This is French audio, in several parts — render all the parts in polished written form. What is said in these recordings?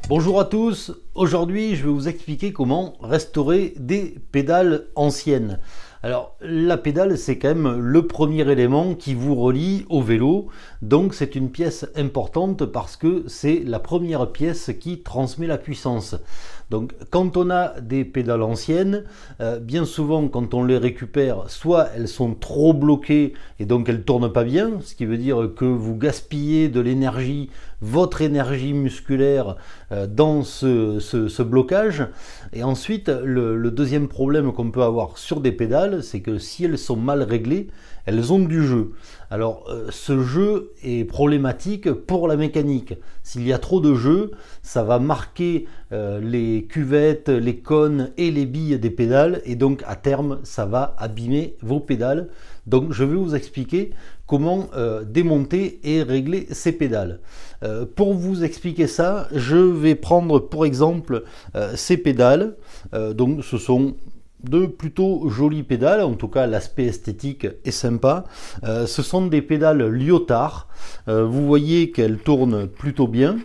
Bonjour à tous, aujourd'hui je vais vous expliquer comment restaurer des pédales anciennes. Alors la pédale c'est quand même le premier élément qui vous relie au vélo, donc c'est une pièce importante parce que c'est la première pièce qui transmet la puissance. Donc quand on a des pédales anciennes, bien souvent quand on les récupère, soit elles sont trop bloquées et donc elles ne tournent pas bien, ce qui veut dire que vous gaspillez de l'énergie, votre énergie musculaire dans ce blocage. Et ensuite le deuxième problème qu'on peut avoir sur des pédales, c'est que si elles sont mal réglées, elles ont du jeu. Alors ce jeu est problématique pour la mécanique. S'il y a trop de jeu, ça va marquer les cuvettes, les cônes et les billes des pédales, et donc à terme ça va abîmer vos pédales. Donc je vais vous expliquer comment démonter et régler ces pédales. Pour vous expliquer ça, je vais prendre pour exemple ces pédales. Donc ce sont de plutôt jolies pédales, en tout cas l'aspect esthétique est sympa. Ce sont des pédales Lyotard. Vous voyez qu'elles tournent plutôt bien.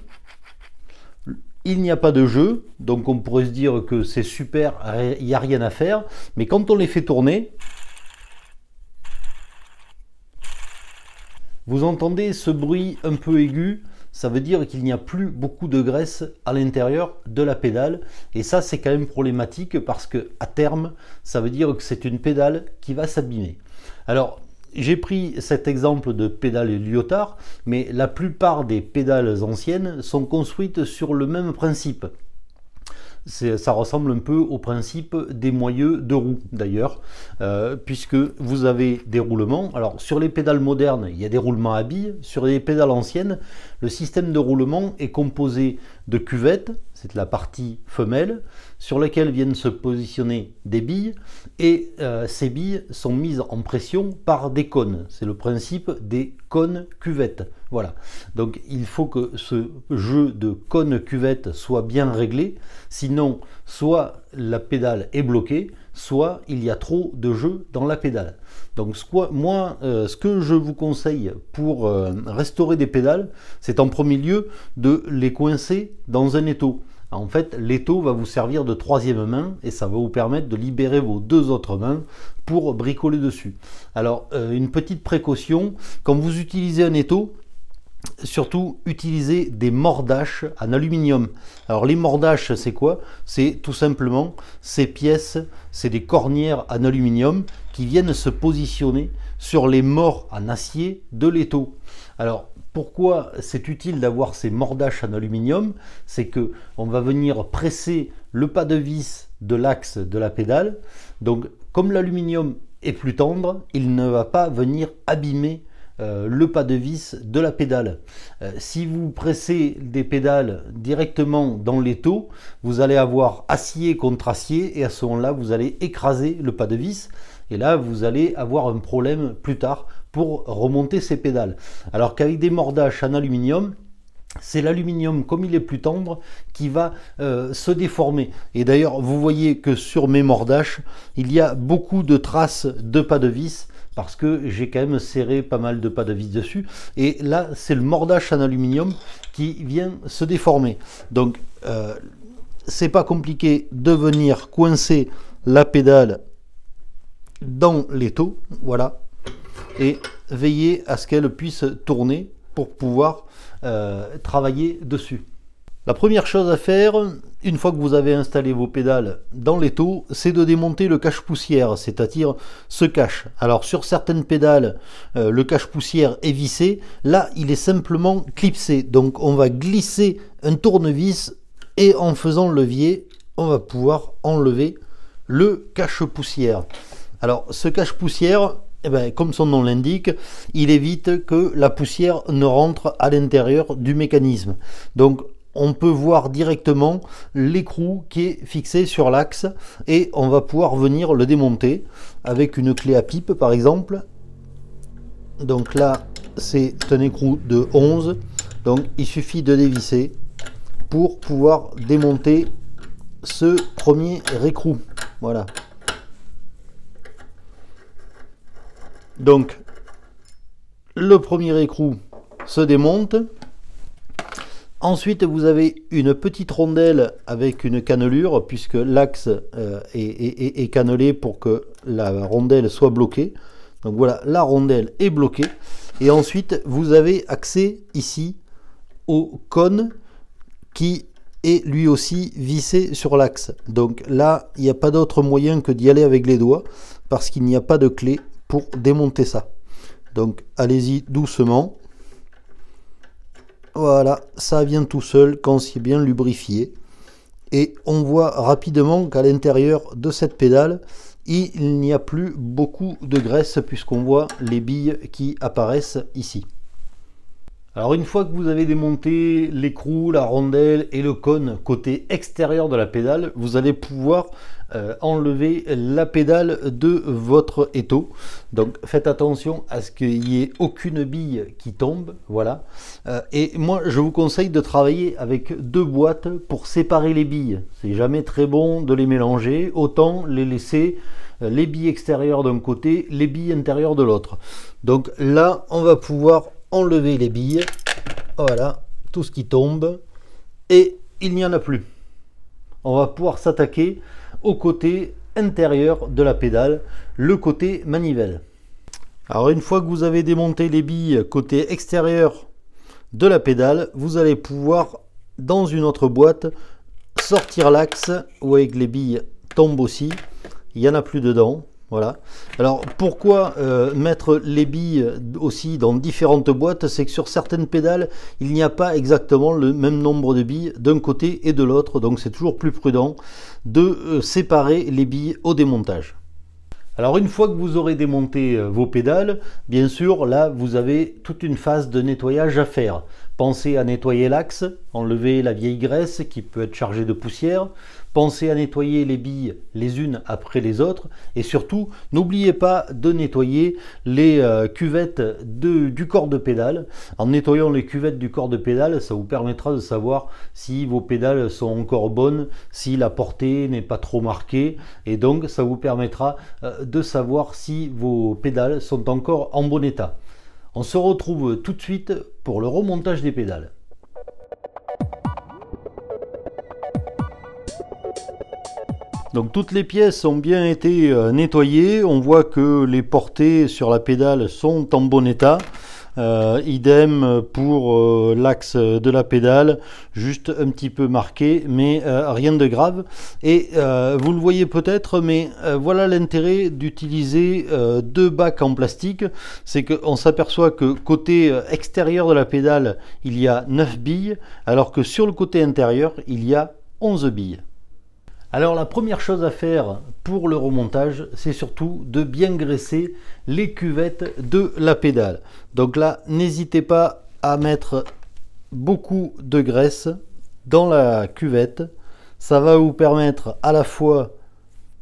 Il n'y a pas de jeu, donc on pourrait se dire que c'est super, il n'y a rien à faire. Mais quand on les fait tourner, vous entendez ce bruit un peu aigu. Ça veut dire qu'il n'y a plus beaucoup de graisse à l'intérieur de la pédale, et ça c'est quand même problématique parce que à terme ça veut dire que c'est une pédale qui va s'abîmer. Alors j'ai pris cet exemple de pédale Lyotard, mais la plupart des pédales anciennes sont construites sur le même principe. Ça ressemble un peu au principe des moyeux de roue d'ailleurs, puisque vous avez des roulements. Alors sur les pédales modernes, il y a des roulements à billes. Sur les pédales anciennes, le système de roulement est composé de cuvettes, c'est la partie femelle, sur laquelle viennent se positionner des billes, et ces billes sont mises en pression par des cônes. C'est le principe des cônes cuvettes. Voilà. Donc il faut que ce jeu de cônes cuvettes soit bien réglé, sinon soit la pédale est bloquée, soit il y a trop de jeu dans la pédale. Donc moi, ce que je vous conseille pour restaurer des pédales, c'est en premier lieu de les coincer dans un étau. En fait, l'étau va vous servir de troisième main et ça va vous permettre de libérer vos deux autres mains pour bricoler dessus. Alors, une petite précaution, quand vous utilisez un étau, surtout utilisez des mordaches en aluminium. Alors les mordaches c'est quoi? C'est tout simplement ces pièces, c'est des cornières en aluminium qui viennent se positionner sur les mords en acier de l'étau. Alors pourquoi c'est utile d'avoir ces mordaches en aluminium? C'est que on va venir presser le pas de vis de l'axe de la pédale. Donc comme l'aluminium est plus tendre, il ne va pas venir abîmer le pas de vis de la pédale. Si vous pressez des pédales directement dans l'étau, vous allez avoir acier contre acier et à ce moment-là, vous allez écraser le pas de vis et là, vous allez avoir un problème plus tard pour remonter ces pédales. Alors qu'avec des mordaches en aluminium, c'est l'aluminium, comme il est plus tendre, qui va se déformer. Et d'ailleurs, vous voyez que sur mes mordaches, il y a beaucoup de traces de pas de vis parce que j'ai quand même serré pas mal de pas de vis dessus. Et là, c'est le mordache en aluminium qui vient se déformer. Donc, c'est pas compliqué de venir coincer la pédale dans l'étau, voilà, et veiller à ce qu'elle puisse tourner pour pouvoir travailler dessus. La première chose à faire, une fois que vous avez installé vos pédales dans l'étau, c'est de démonter le cache-poussière, c'est-à-dire ce cache. Alors sur certaines pédales, le cache-poussière est vissé, là il est simplement clipsé. Donc on va glisser un tournevis et en faisant levier, on va pouvoir enlever le cache-poussière. Alors ce cache-poussière, eh bien, comme son nom l'indique, il évite que la poussière ne rentre à l'intérieur du mécanisme. Donc on peut voir directement l'écrou qui est fixé sur l'axe et on va pouvoir venir le démonter avec une clé à pipe par exemple. Donc là c'est un écrou de 11, donc il suffit de dévisser pour pouvoir démonter ce premier écrou. Voilà. Donc le premier écrou se démonte. Ensuite, vous avez une petite rondelle avec une cannelure, puisque l'axe est cannelé pour que la rondelle soit bloquée. Donc voilà, la rondelle est bloquée. Et ensuite, vous avez accès ici au cône qui est lui aussi vissé sur l'axe. Donc là, il n'y a pas d'autre moyen que d'y aller avec les doigts, parce qu'il n'y a pas de clé pour démonter ça. Donc allez-y doucement. Voilà, ça vient tout seul quand c'est bien lubrifié. Et on voit rapidement qu'à l'intérieur de cette pédale, il n'y a plus beaucoup de graisse puisqu'on voit les billes qui apparaissent ici. Alors une fois que vous avez démonté l'écrou, la rondelle et le cône côté extérieur de la pédale, vous allez pouvoir enlever la pédale de votre étau. Donc faites attention à ce qu'il n'y ait aucune bille qui tombe, voilà. Et moi je vous conseille de travailler avec deux boîtes pour séparer les billes. C'est jamais très bon de les mélanger, autant les laisser les billes extérieures d'un côté, les billes intérieures de l'autre. Donc là on va pouvoir enlever les billes, voilà, tout ce qui tombe, et il n'y en a plus. On va pouvoir s'attaquer au côté intérieur de la pédale, le côté manivelle. Alors une fois que vous avez démonté les billes côté extérieur de la pédale, vous allez pouvoir, dans une autre boîte, sortir l'axe, vous voyez que les billes tombent aussi, il n'y en a plus dedans. Voilà. Alors pourquoi mettre les billes aussi dans différentes boîtes? C'est que sur certaines pédales, il n'y a pas exactement le même nombre de billes d'un côté et de l'autre. Donc c'est toujours plus prudent de séparer les billes au démontage. Alors une fois que vous aurez démonté vos pédales, bien sûr, là vous avez toute une phase de nettoyage à faire. Pensez à nettoyer l'axe, enlever la vieille graisse qui peut être chargée de poussière. Pensez à nettoyer les billes les unes après les autres. Et surtout, n'oubliez pas de nettoyer les cuvettes du corps de pédale. En nettoyant les cuvettes du corps de pédale, ça vous permettra de savoir si vos pédales sont encore bonnes, si la portée n'est pas trop marquée. Et donc, ça vous permettra de savoir si vos pédales sont encore en bon état. On se retrouve tout de suite pour le remontage des pédales. Donc toutes les pièces ont bien été nettoyées, on voit que les portées sur la pédale sont en bon état. Idem pour l'axe de la pédale, juste un petit peu marqué, mais rien de grave. Et vous le voyez peut-être, mais voilà l'intérêt d'utiliser deux bacs en plastique, c'est qu'on s'aperçoit que côté extérieur de la pédale, il y a 9 billes, alors que sur le côté intérieur, il y a 11 billes. Alors la première chose à faire pour le remontage, c'est surtout de bien graisser les cuvettes de la pédale. Donc là, n'hésitez pas à mettre beaucoup de graisse dans la cuvette. Ça va vous permettre à la fois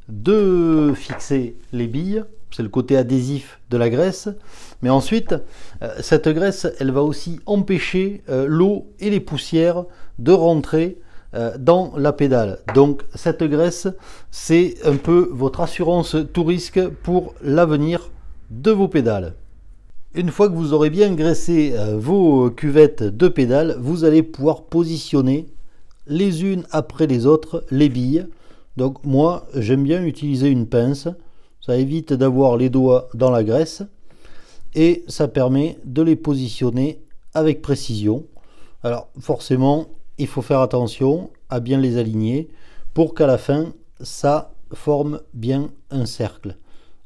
de fixer les billes, c'est le côté adhésif de la graisse, mais ensuite, cette graisse, elle va aussi empêcher l'eau et les poussières de rentrer dans la pédale. Donc cette graisse, c'est un peu votre assurance tout risque pour l'avenir de vos pédales. Une fois que vous aurez bien graissé vos cuvettes de pédales, vous allez pouvoir positionner les unes après les autres les billes. Donc moi, j'aime bien utiliser une pince, ça évite d'avoir les doigts dans la graisse et ça permet de les positionner avec précision. Alors forcément, il faut faire attention à bien les aligner pour qu'à la fin, ça forme bien un cercle.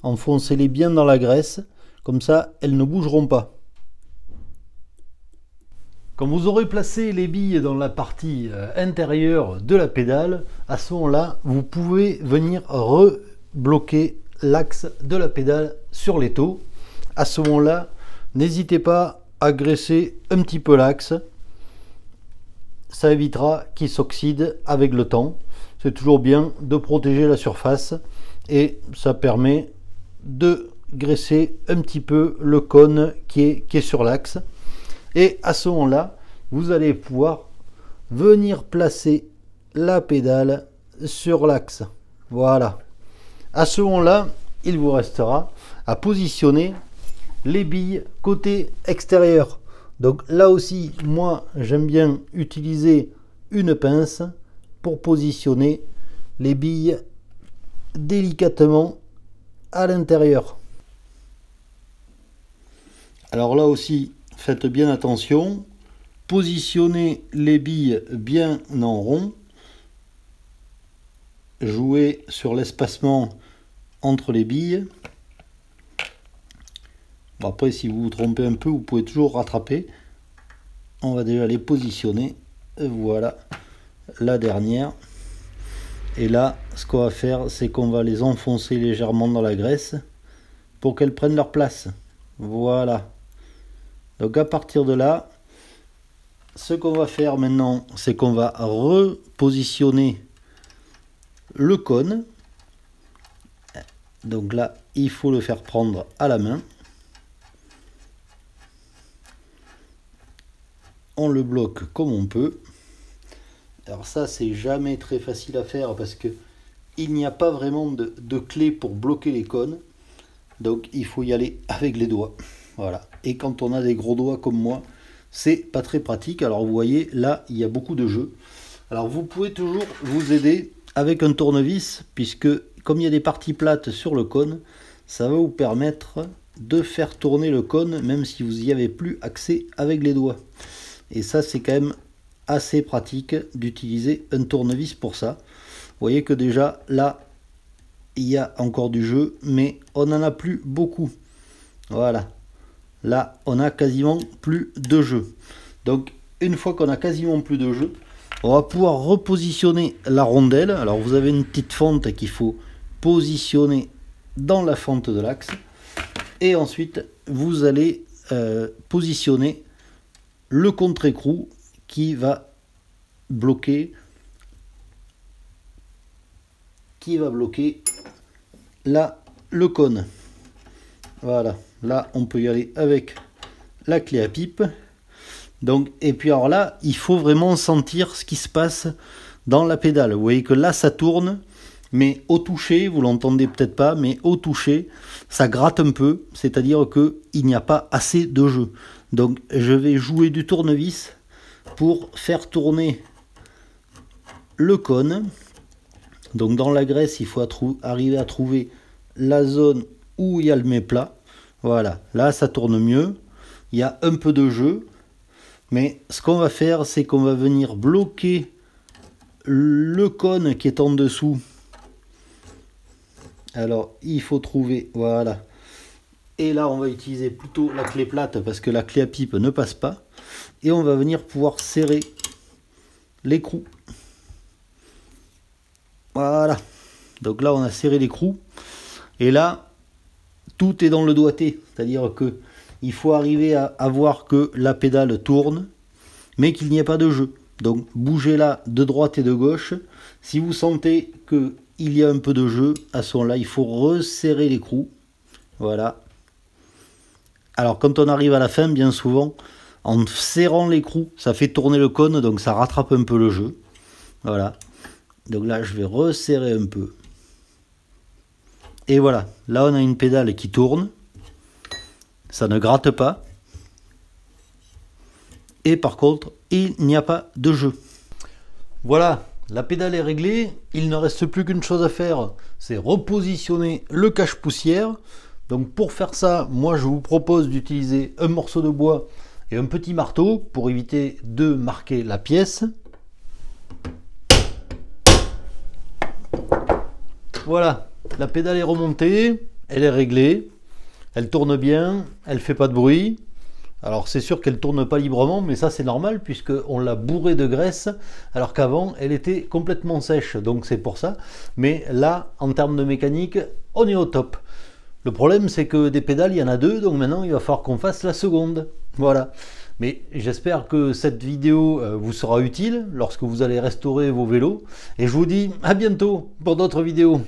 Enfoncez-les bien dans la graisse, comme ça, elles ne bougeront pas. Quand vous aurez placé les billes dans la partie intérieure de la pédale, à ce moment-là, vous pouvez venir rebloquer l'axe de la pédale sur l'étau. À ce moment-là, n'hésitez pas à graisser un petit peu l'axe. Ça évitera qu'il s'oxyde avec le temps. C'est toujours bien de protéger la surface et ça permet de graisser un petit peu le cône qui est sur l'axe. Et à ce moment-là, vous allez pouvoir venir placer la pédale sur l'axe. Voilà. À ce moment-là, il vous restera à positionner les billes côté extérieur. Donc là aussi, moi j'aime bien utiliser une pince pour positionner les billes délicatement à l'intérieur. Alors là aussi, faites bien attention, positionnez les billes bien en rond, jouez sur l'espacement entre les billes. Bon, après, si vous vous trompez un peu, vous pouvez toujours rattraper. On va déjà les positionner. Voilà, la dernière. Et là, ce qu'on va faire, c'est qu'on va les enfoncer légèrement dans la graisse pour qu'elles prennent leur place. Voilà. Donc à partir de là, ce qu'on va faire maintenant, c'est qu'on va repositionner le cône. Donc là, il faut le faire prendre à la main. On le bloque comme on peut. Alors ça, c'est jamais très facile à faire parce que il n'y a pas vraiment de clé pour bloquer les cônes. Donc il faut y aller avec les doigts. Voilà. Et quand on a des gros doigts comme moi, c'est pas très pratique. Alors vous voyez, là, il y a beaucoup de jeu. Alors vous pouvez toujours vous aider avec un tournevis, puisque comme il y a des parties plates sur le cône, ça va vous permettre de faire tourner le cône, même si vous n'y avez plus accès avec les doigts. Et ça, c'est quand même assez pratique d'utiliser un tournevis pour ça. Vous voyez que déjà, là, il y a encore du jeu, mais on n'en a plus beaucoup. Voilà. Là, on a quasiment plus de jeu. Donc, une fois qu'on a quasiment plus de jeu, on va pouvoir repositionner la rondelle. Alors, vous avez une petite fente qu'il faut positionner dans la fente de l'axe. Et ensuite, vous allez positionner le contre-écrou qui va bloquer là le cône. Voilà, là on peut y aller avec la clé à pipe. Donc, et puis alors là, il faut vraiment sentir ce qui se passe dans la pédale. Vous voyez que là ça tourne, mais au toucher, vous l'entendez peut-être pas, mais au toucher, ça gratte un peu, c'est-à-dire que il n'y a pas assez de jeu. Donc je vais jouer du tournevis pour faire tourner le cône. Donc dans la graisse, il faut arriver à trouver la zone où il y a le méplat. Voilà, là ça tourne mieux. Il y a un peu de jeu. Mais ce qu'on va faire, c'est qu'on va venir bloquer le cône qui est en dessous. Alors il faut trouver, voilà. Et là, on va utiliser plutôt la clé plate parce que la clé à pipe ne passe pas. Et on va venir pouvoir serrer l'écrou. Voilà. Donc là, on a serré l'écrou. Et là, tout est dans le doigté. C'est-à-dire que il faut arriver à voir que la pédale tourne, mais qu'il n'y ait pas de jeu. Donc, bougez-la de droite et de gauche. Si vous sentez qu'il y a un peu de jeu, à ce moment-là, il faut resserrer l'écrou. Voilà. Alors quand on arrive à la fin, bien souvent, en serrant l'écrou, ça fait tourner le cône, donc ça rattrape un peu le jeu. Voilà. Donc là, je vais resserrer un peu. Et voilà, là on a une pédale qui tourne. Ça ne gratte pas. Et par contre, il n'y a pas de jeu. Voilà, la pédale est réglée. Il ne reste plus qu'une chose à faire, c'est repositionner le cache-poussière. Donc pour faire ça, moi je vous propose d'utiliser un morceau de bois et un petit marteau pour éviter de marquer la pièce. Voilà, la pédale est remontée, elle est réglée, elle tourne bien, elle fait pas de bruit. Alors c'est sûr qu'elle tourne pas librement, mais ça c'est normal puisque on l'a bourrée de graisse alors qu'avant elle était complètement sèche, donc c'est pour ça. Mais là, en termes de mécanique, on est au top. Le problème, c'est que des pédales, il y en a deux, donc maintenant, il va falloir qu'on fasse la seconde. Voilà. Mais j'espère que cette vidéo vous sera utile lorsque vous allez restaurer vos vélos. Et je vous dis à bientôt pour d'autres vidéos.